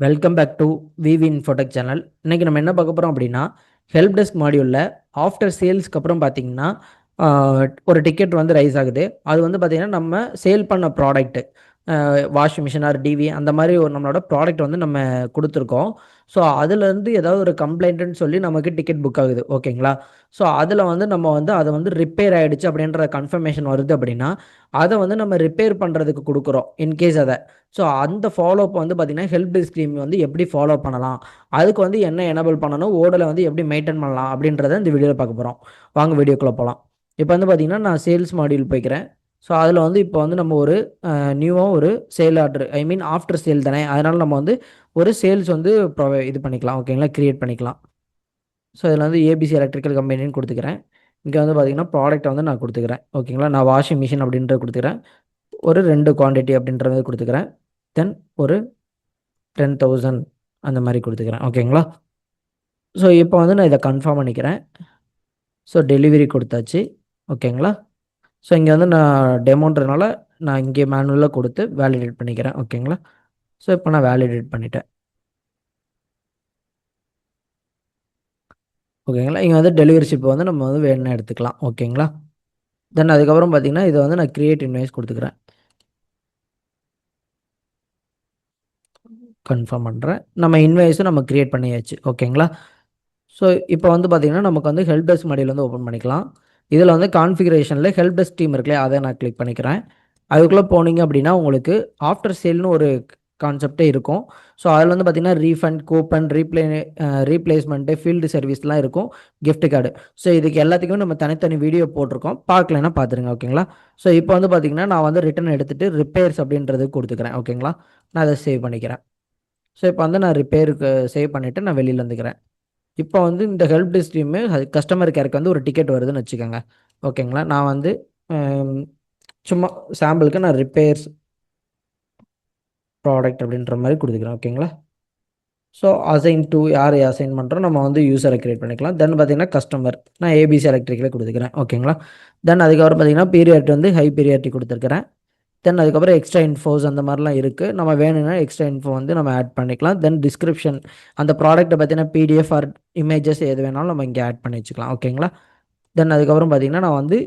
Welcome back to VV Infotech channel. இன்றைக்கி நம்ம என்ன பார்க்க போகிறோம் அப்படின்னா, ஹெல்ப் டெஸ்க் மாடியூலில் ஆஃப்டர் சேல்ஸ்க்கு அப்புறம் பார்த்தீங்கன்னா ஒரு டிக்கெட் வந்து ரைஸ் ஆகுது. அது வந்து பார்த்திங்கன்னா நம்ம சேல் பண்ண product washing machine or TV அந்த மாதிரி ஒரு நம்மளோட ப்ராடக்ட் வந்து நம்ம கொடுத்துருக்கோம். ஸோ அதுலேருந்து ஏதாவது ஒரு கம்ப்ளைண்ட்டுன்னு சொல்லி நமக்கு டிக்கெட் புக் ஆகுது, ஓகேங்களா? ஸோ அதில் வந்து நம்ம வந்து அதை வந்து ரிப்பேர் ஆகிடுச்சு அப்படின்ற கன்ஃபர்மேஷன் வருது அப்படின்னா, அதை வந்து நம்ம ரிப்பேர் பண்ணுறதுக்கு கொடுக்குறோம் இன்கேஸ் அதை. ஸோ அந்த ஃபாலோ அப் வந்து பார்த்திங்கன்னா ஹெல்ப் டெஸ்க் டீம் வந்து எப்படி ஃபாலோ பண்ணலாம், அதுக்கு வந்து என்ன எனேபிள் பண்ணணும், ஓடலை வந்து எப்படி மெயின்டைன் பண்ணலாம் அப்படின்றத இந்த வீடியோவில் பார்க்க போகிறோம். வாங்க வீடியோக்குள்ளே போகலாம். இப்போ வந்து பார்த்திங்கன்னா நான் சேல்ஸ் மாடியூல் போய்க்கிறேன். ஸோ அதில் வந்து இப்போ வந்து நம்ம ஒரு நியூவாக ஒரு சேல் ஆர்டர், ஐ மீன் ஆஃப்டர் சேல் தானே, அதனால் நம்ம வந்து ஒரு சேல்ஸ் வந்து இது பண்ணிக்கலாம், ஓகேங்களா, க்ரியேட் பண்ணிக்கலாம். ஸோ இதில் வந்து ஏபிசி எலக்ட்ரிக்கல் கம்பெனின்னு கொடுத்துக்கிறேன். இங்கே வந்து பார்த்திங்கன்னா ப்ராடக்ட்டை வந்து நான் கொடுத்துக்கிறேன், ஓகேங்களா. நான் வாஷிங் மிஷின் அப்படின்றத கொடுத்துக்கிறேன். ஒரு 2 குவான்டிட்டி அப்படின்றது கொடுத்துக்கிறேன். தென் ஒரு 10,000 அந்த மாதிரி கொடுத்துக்கிறேன், ஓகேங்களா. ஸோ இப்போ வந்து நான் இதை கன்ஃபார்ம் பண்ணிக்கிறேன். ஸோ டெலிவரி கொடுத்தாச்சு, ஓகேங்களா. ஸோ இங்கே வந்து நான் டெமோன்றதுனால நான் இங்கே மேனுவலாக கொடுத்து வேலிடேட் பண்ணிக்கிறேன், ஓகேங்களா. ஸோ இப்போ நான் வேலிடேட் பண்ணிட்டேன், ஓகேங்களா. இங்கே வந்து டெலிவரி ஷிப் வந்து நம்ம வந்து வேணும்னு எடுத்துக்கலாம், ஓகேங்களா. தென் அதுக்கப்புறம் பார்த்தீங்கன்னா இதை வந்து நான் கிரியேட் இன்வாய்ஸ் கொடுத்துக்கிறேன், கன்ஃபார்ம் பண்ணுறேன். நம்ம இன்வாய்ஸும் நம்ம கிரியேட் பண்ணியாச்சு, ஓகேங்களா. ஸோ இப்போ வந்து பார்த்திங்கன்னா நமக்கு வந்து ஹெல்ப் டெஸ்க் மாடியூல் வந்து ஓப்பன் பண்ணிக்கலாம். இதில் வந்து கான்ஃபிகரேஷனில் ஹெல்ப் டெஸ்க் டீம் இருக்குல்லையா, அதை நான் கிளிக் பண்ணிக்கிறேன். அதுக்குள்ளே போனீங்க அப்படின்னா உங்களுக்கு ஆஃப்டர் சேல்னு ஒரு கான்செப்டே இருக்கும். ஸோ அதில் வந்து பார்த்திங்கன்னா ரீஃபண்ட், கூப்பன், ரீப்ளேஸ்மெண்ட்டு, ஃபீல்டு சர்வீஸ்லாம் இருக்கும், கிஃப்ட் கார்டு. ஸோ இதுக்கு எல்லாத்துக்குமே நம்ம தனித்தனி வீடியோ போட்டிருக்கோம், பார்க்கலன்னா பார்த்துருங்க, ஓகேங்களா. ஸோ இப்போ வந்து பார்த்திங்கன்னா நான் வந்து ரிட்டன் எடுத்துகிட்டு ரிப்பேர்ஸ் அப்படின்றது கொடுத்துக்கிறேன், ஓகேங்களா. நான் அதை சேவ் பண்ணிக்கிறேன். ஸோ இப்போ வந்து நான் ரிப்பேருக்கு சேவ் பண்ணிவிட்டு நான் வெளியில் வந்துக்கிறேன். இப்போ வந்து இந்த ஹெல்ப் டெஸ்க் டீமு கஸ்டமர் கேருக்கு வந்து ஒரு டிக்கெட் வருதுன்னு வச்சுக்கோங்க, ஓகேங்களா. நான் வந்து சும்மா சாம்பிளுக்கு நான் ரிப்பேர்ஸ் ப்ராடக்ட் அப்படின்ற மாதிரி கொடுத்துக்கிறேன், ஓகேங்களா. ஸோ அசைன் டு யார் அசைன் பண்ணுறோம், நம்ம வந்து யூஸரை கிரியேட் பண்ணிக்கலாம். தென் பார்த்தீங்கன்னா கஸ்டமர் நான் ஏபிசி எலக்ட்ரிக்கில் கொடுத்துக்கிறேன், ஓகேங்களா. தென் அதுக்கப்புறம் பார்த்தீங்கன்னா பீரியாரிட்டி வந்து ஹை பீரியாரிட்டி கொடுத்துருக்கிறேன். தென் அதுக்கப்புறம் எக்ஸ்ட்ரா இன்ஃபோஸ் அந்த மாதிரிலாம் இருக்குது, நம்ம வேணும்னா எக்ஸ்ட்ரா இன்ஃபோ வந்து நம்ம ஆட் பண்ணிக்கலாம். தென் டிஸ்கிரிப்ஷன் அந்த ப்ராடக்ட்டை பார்த்தீங்கன்னா பிடிஎஃப் ஆர் இமேஜஸ் எது வேணாலும் நம்ம இங்கே ஆட் பண்ணி வச்சுக்கலாம், ஓகேங்களா. தென் அதுக்கப்புறம் பார்த்தீங்கன்னா நான் வந்து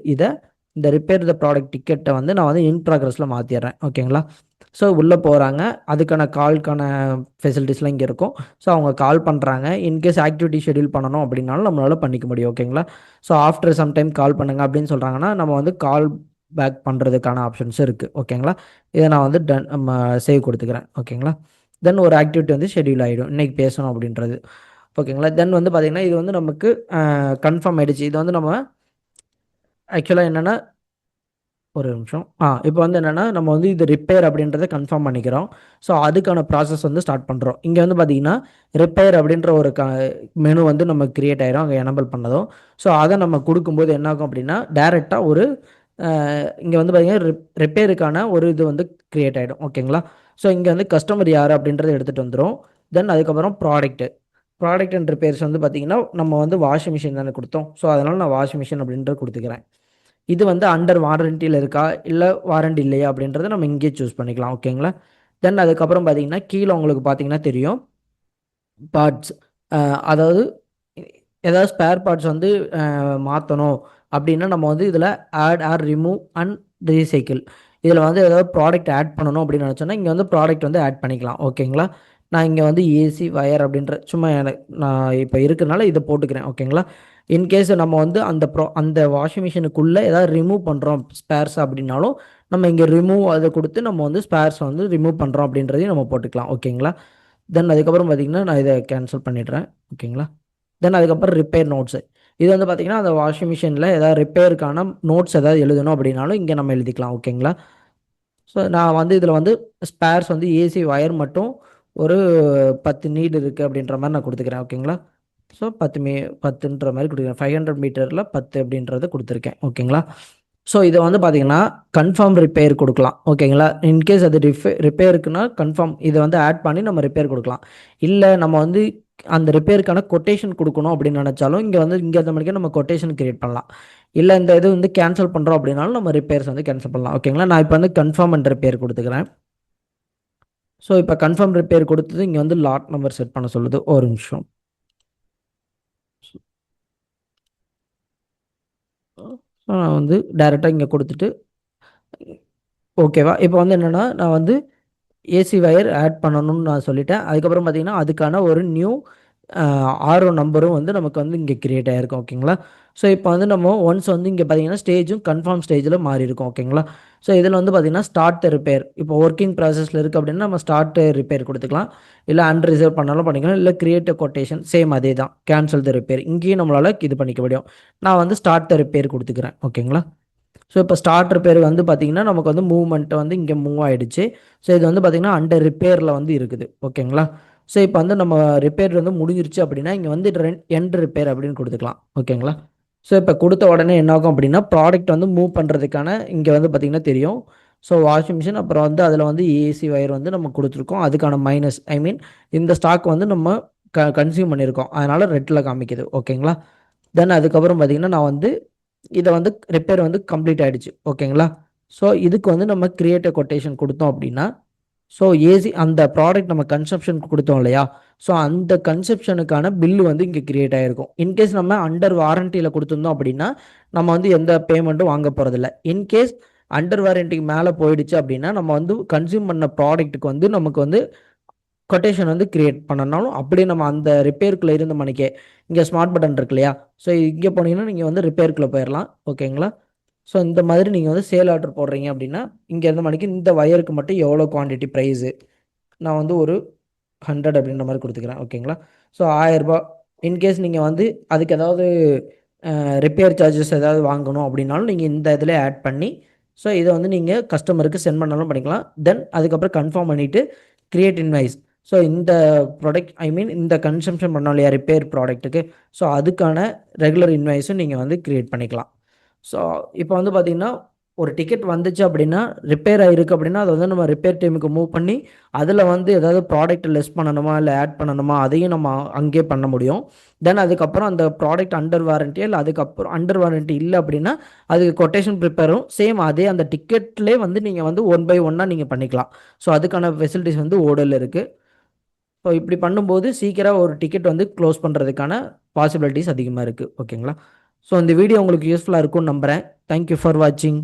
இந்த ரிப்பேர் த ப்ராடக்ட் டிக்கெட்டை வந்து நான் வந்து இன் ப்ராக்ரஸில் மாற்றிடுறேன், ஓகேங்களா. ஸோ உள்ளே போகிறாங்க, அதுக்கான கால்க்கான ஃபெசிலிட்டிஸ்லாம் இங்கே இருக்கும். ஸோ அவங்க கால் பண்ணுறாங்க, இன்கேஸ் ஆக்டிவிட்டி ஷெடியூல் பண்ணணும் அப்படின்னாலும் நம்மளால் பண்ணிக்க முடியும், ஓகேங்களா. So after some time call பண்ணுங்கள் அப்படின்னு சொல்கிறாங்கன்னா நம்ம வந்து கால் பேக் பண்ணுறதுக்கான ஆப்ஷன்ஸ் இருக்குது, ஓகேங்களா. இதை நான் வந்து நம்ம சேவ் கொடுத்துக்கிறேன், ஓகேங்களா. தென் ஒரு ஆக்டிவிட்டி வந்து ஷெடியூல் ஆகிடும், இன்றைக்கி பேசணும் அப்படின்றது, ஓகேங்களா. தென் வந்து பார்த்திங்கன்னா இது வந்து நமக்கு கன்ஃபார்ம் ஆகிடுச்சு. இது வந்து நம்ம ஆக்சுவலாக என்னென்னா ஒரு நிமிஷம். இப்போ வந்து என்னென்னா நம்ம வந்து இது ரிப்பேர் அப்படின்றத கன்ஃபார்ம் பண்ணிக்கிறோம். ஸோ அதுக்கான ப்ராசஸ் வந்து ஸ்டார்ட் பண்ணுறோம். இங்கே வந்து பார்த்திங்கன்னா ரிப்பேர் அப்படின்ற ஒரு மெனு வந்து நம்ம கிரியேட் ஆகிரும் அங்கே எனபிள் பண்ணதும். ஸோ அதை நம்ம கொடுக்கும்போது என்ன ஆகும் அப்படின்னா டேரெக்டாக ஒரு இங்கே வந்து பார்த்திங்கன்னா ரிப்பேருக்கான ஒரு இது வந்து கிரியேட் ஆகிடும், ஓகேங்களா. ஸோ இங்கே வந்து கஸ்டமர் யார் அப்படின்றத எடுத்துகிட்டு வந்துடும். தென் அதுக்கப்புறம் ப்ராடக்ட் அண்ட் ரிப்பேர்ஸ் வந்து பார்த்திங்கன்னா நம்ம வந்து வாஷிங் மிஷின் தானே கொடுத்தோம். ஸோ அதனால் நான் வாஷிங் மிஷின் அப்படின்றது கொடுத்துக்கிறேன். இது வந்து அண்டர் வாரண்டியில் இருக்கா இல்லை வாரண்டி இல்லையா அப்படின்றத நம்ம இங்கே சூஸ் பண்ணிக்கலாம், ஓகேங்களா. தென் அதுக்கப்புறம் பார்த்தீங்கன்னா கீழே உங்களுக்கு பார்த்தீங்கன்னா தெரியும் பார்ட்ஸ், அதாவது ஏதாவது ஸ்பேர் பார்ட்ஸ் வந்து மாற்றணும் அப்படின்னா நம்ம வந்து இதில் add or remove and recycle, இதில் வந்து ஏதாவது ப்ராடக்ட் ஆட் பண்ணணும் அப்படின்னு நினச்சோன்னா இங்கே வந்து ப்ராடக்ட் வந்து ஆட் பண்ணிக்கலாம், ஓகேங்களா. நான் இங்கே வந்து ஏசி வயர் அப்படின்ற சும்மா நான் இப்போ இருக்கிறனால இதை போட்டுக்கிறேன், ஓகேங்களா. இன்கேஸ் நம்ம வந்து அந்த வாஷிங் மிஷினுக்குள்ளே ஏதாவது ரிமூவ் பண்ணுறோம் ஸ்பேர்ஸ் அப்படின்னாலும் நம்ம இங்கே ரிமூவ் அதை கொடுத்து நம்ம வந்து ஸ்பேர்ஸ் வந்து ரிமூவ் பண்ணுறோம் அப்படின்றதையும் நம்ம போட்டுக்கலாம், ஓகேங்களா. தென் அதுக்கப்புறம் பார்த்திங்கன்னா நான் இதை கேன்சல் பண்ணிடுறேன், ஓகேங்களா. தென் அதுக்கப்புறம் ரிப்பேர் நோட்ஸு, இது வந்து பார்த்திங்கன்னா அந்த வாஷிங் மிஷினில் ஏதாவது ரிப்பேருக்கான நோட்ஸ் ஏதாவது எழுதணும் அப்படின்னாலும் இங்கே நம்ம எழுதிக்கலாம், ஓகேங்களா. ஸோ நான் வந்து இதில் வந்து ஸ்பேர்ஸ் வந்து ஏசி வயர் மட்டும் ஒரு 10 நீடு இருக்குது அப்படின்ற மாதிரி நான் கொடுத்துக்கிறேன், ஓகேங்களா. ஸோ 10ன்ற மாதிரி கொடுக்குறேன், 500 மீட்டரில் 10 அப்படின்றத கொடுத்துருக்கேன், ஓகேங்களா. ஸோ இதை வந்து பார்த்தீங்கன்னா கன்ஃபார்ம் ரிப்பேர் கொடுக்கலாம், ஓகேங்களா. இன்கேஸ் அது ரிப்பேருக்குன்னா கன்ஃபார்ம் இதை வந்து ஆட் பண்ணி நம்ம ரிப்பேர் கொடுக்கலாம். இல்லை நம்ம வந்து அந்த ரிப்பேருக்கான கொட்டேஷன் கொடுக்கணும் அப்படின்னு நினச்சாலும் இங்கே வந்து இங்கே அந்த மாதிரிக்கே நம்ம கொட்டேஷன் கிரியேட் பண்ணலாம். இல்லை இந்த இது வந்து கேன்சல் பண்ணுறோம் அப்படின்னாலும் நம்ம ரிப்பேர்ஸ் வந்து கேன்சல் பண்ணலாம், ஓகேங்களா. நான் இப்போ வந்து கன்ஃபார்ம் அண்ட் ரிப்பேர் கொடுத்துக்கிறேன். ஸோ இப்போ கன்ஃபார்ம் ரிப்பேர் கொடுத்தது இங்கே வந்து லாட் நம்பர் செட் பண்ண சொல்லுது. ஒரு நிமிஷம். ஸோ நான் வந்து டைரெக்டாக இங்கே கொடுத்துட்டு ஓகேவா. இப்போ வந்து என்னென்னா நான் வந்து ஏசி வயர் ஆட் பண்ணணும்னு நான் சொல்லிட்டேன். அதுக்கப்புறம் பார்த்தீங்கன்னா அதுக்கான ஒரு நியூ ஆர்ஓ நம்பரும் வந்து நமக்கு வந்து இங்கே கிரியேட் ஆகிருக்கும். ஓகேங்களா. ஸோ இப்போ வந்து நம்ம ஒன்ஸ் வந்து இங்கே பார்த்தீங்கன்னா ஸ்டேஜும் கன்ஃபார்ம் ஸ்டேஜில் மாறி இருக்கும். ஓகேங்களா. ஸோ இதில் வந்து பார்த்தீங்கன்னா ஸ்டார்ட் த ரிப்பேர் இப்போ ஒர்க்கிங் ப்ராசஸில் இருக்குது அப்படின்னா நம்ம ஸ்டார்ட் ரிப்பேர் கொடுத்துக்கலாம். இல்லை அன்ரிசர்வ் பண்ணாலும் பண்ணிக்கலாம். இல்லை கிரியேட் அ கொட்டேஷன் சேம் அதே தான். கேன்சல் த ரிப்பேர் இங்கேயும் நம்மளால் இது பண்ணிக்க முடியும். நான் வந்து ஸ்டார்ட் த ரிப்பேர் கொடுத்துக்கிறேன். ஓகேங்களா. ஸோ இப்போ ஸ்டார்டர் பேர் வந்து பார்த்தீங்கன்னா நமக்கு வந்து மூவ்மெண்ட் வந்து இங்கே மூவ் ஆகிடுச்சு. ஸோ இது வந்து பார்த்தீங்கன்னா அண்டர் ரிப்பேரில் வந்து இருக்குது. ஓகேங்களா. ஸோ இப்போ வந்து நம்ம ரிப்பேர் வந்து முடிஞ்சிருச்சு அப்படின்னா இங்கே வந்து எண்ட் ரிப்பேர் அப்படின்னு கொடுத்துக்கலாம். ஓகேங்களா. ஸோ இப்போ கொடுத்த உடனே என்ன ஆகும் அப்படின்னா ப்ராடக்ட் வந்து மூவ் பண்ணுறதுக்கான இங்கே வந்து பார்த்திங்கன்னா தெரியும். ஸோ வாஷிங் மிஷின் அப்புறம் வந்து அதில் வந்து ஏசி வயர் வந்து நம்ம கொடுத்துருக்கோம். அதுக்கான மைனஸ் ஐ மீன் இந்த ஸ்டாக் வந்து நம்ம கன்சியூம் பண்ணியிருக்கோம். அதனால் ரெட்டில் காமிக்குது. ஓகேங்களா. தென் அதுக்கப்புறம் பார்த்திங்கன்னா நான் வந்து இதை வந்து ரிப்பேர் வந்து கம்ப்ளீட் ஆகிடுச்சு. ஓகேங்களா. ஸோ இதுக்கு வந்து நம்ம கிரியேட் கொட்டேஷன் கொடுத்தோம் அப்படின்னா ஸோ ஏசி அந்த ப்ராடக்ட் நம்ம கன்சப்ஷனுக்கு கொடுத்தோம் இல்லையா. ஸோ அந்த கன்சப்ஷனுக்கான பில்லு வந்து இங்கே கிரியேட் ஆகிருக்கும். இன்கேஸ் நம்ம அண்டர் வாரண்டியில் கொடுத்துருந்தோம் அப்படின்னா நம்ம வந்து எந்த பேமெண்ட்டும் வாங்க போகிறதில்ல. இன்கேஸ் அண்டர் வாரண்டிக்கு மேலே போயிடுச்சு அப்படின்னா நம்ம வந்து கன்சியூம் பண்ண ப்ராடக்ட்டுக்கு வந்து நமக்கு வந்து கொட்டேஷன் வந்து கிரியேட் பண்ணனாலும் அப்படியே நம்ம அந்த ரிப்பேருக்குள்ளே இருந்த மணிக்கே இங்கே ஸ்மார்ட் பட்டன் இருக்கு இல்லையா. ஸோ இங்கே போனீங்கன்னா நீங்கள் வந்து ரிப்பேருக்குள்ளே போயிடலாம். ஓகேங்களா. ஸோ இந்த மாதிரி நீங்கள் வந்து சேல் ஆர்டர் போடுறீங்க அப்படின்னா இங்கே இருந்த மணிக்கு இந்த வயருக்கு மட்டும் எவ்வளோ குவான்டிட்டி ப்ரைஸு நான் வந்து ஒரு 100 அப்படின்ற மாதிரி கொடுத்துக்கிறேன். ஓகேங்களா. ஸோ 1000 இன்கேஸ் நீங்கள் வந்து அதுக்கு ஏதாவது ரிப்பேர் சார்ஜஸ் ஏதாவது வாங்கணும் அப்படின்னாலும் நீங்கள் இந்த இதில் ஆட் பண்ணி ஸோ இதை வந்து நீங்கள் கஸ்டமருக்கு சென்ட் பண்ணாலும் பண்ணிக்கலாம். தென் அதுக்கப்புறம் கன்ஃபார்ம் பண்ணிவிட்டு கிரியேட் இன்வாய்ஸ். ஸோ இந்த ப்ராடக்ட் ஐ மீன் இந்த கன்சம்ஷன் பண்ணோம் இல்லையா ரிப்பேர் ப்ராடக்ட்டுக்கு. ஸோ அதுக்கான ரெகுலர் இன்வாய்ஸும் நீங்கள் வந்து கிரியேட் பண்ணிக்கலாம். ஸோ இப்போ வந்து பார்த்தீங்கன்னா ஒரு டிக்கெட் வந்துச்சு அப்படின்னா ரிப்பேர் ஆகிருக்கு அப்படின்னா அதை வந்து நம்ம ரிப்பேர் டீமுக்கு மூவ் பண்ணி அதில் வந்து ஏதாவது ப்ராடக்ட் லெஸ் பண்ணணுமா இல்லை ஆட் பண்ணணுமா அதையும் நம்ம அங்கேயே பண்ண முடியும். தென் அதுக்கப்புறம் அந்த ப்ராடக்ட் அண்டர் வாரண்ட்டியா இல்லை அதுக்கப்புறம் அண்டர் வாரண்ட்டி இல்லை அப்படின்னா அதுக்கு கொட்டேஷன் ப்ரிப்பேரும் சேம் அதே அந்த டிக்கெட்லேயே வந்து நீங்கள் வந்து 1 by 1 நீங்கள் பண்ணிக்கலாம். ஸோ அதுக்கான ஃபெசிலிட்டிஸ் வந்து ஓடல் இருக்குது. ஸோ இப்படி பண்ணும்போது சீக்கிரம் ஒரு டிக்கெட் வந்து க்ளோஸ் பண்ணுறதுக்கான பாசிபிலிட்டிஸ் அதிகமாக இருக்குது. ஓகேங்களா. ஸோ இந்த வீடியோ உங்களுக்கு யூஸ்ஃபுல்லாக இருக்கும்னு நம்புகிறேன். தேங்க்யூ ஃபார் வாட்சிங்.